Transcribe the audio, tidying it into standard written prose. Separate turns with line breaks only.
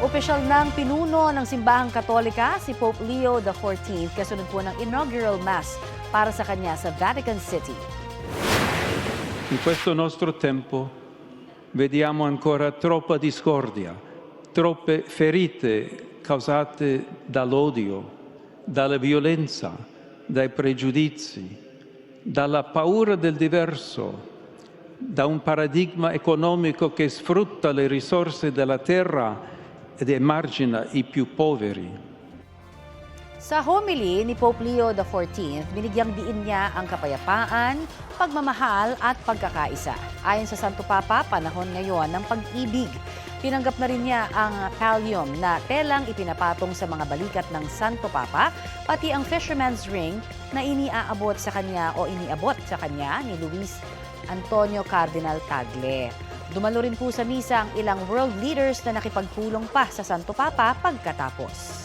Opisyal ng pinuno ng Simbahang Katolika si Pope Leo XIV kasunod po ng inaugural mass para sa kanya sa Vatican City.
In questo nostro tempo vediamo ancora troppa discordia, troppe ferite causate dall'odio, dalla violenza, dai pregiudizi, dalla paura del diverso, da un paradigma economico che sfrutta le risorse della terra ed emargina i più poveri.
Sa homily ni Pope Leo XIV, binigyang diin niya ang kapayapaan, pagmamahal at pagkakaisa. Ayon sa Santo Papa, panahon ngayon ng pag-ibig. Tinanggap na rin niya ang pallium na telang ipinapatong sa mga balikat ng Santo Papa, pati ang fisherman's ring na iniabot sa kanya ni Luis Antonio Cardinal Tagle. Dumalo rin po sa misa ang ilang world leaders na nakipagpulong pa sa Santo Papa pagkatapos.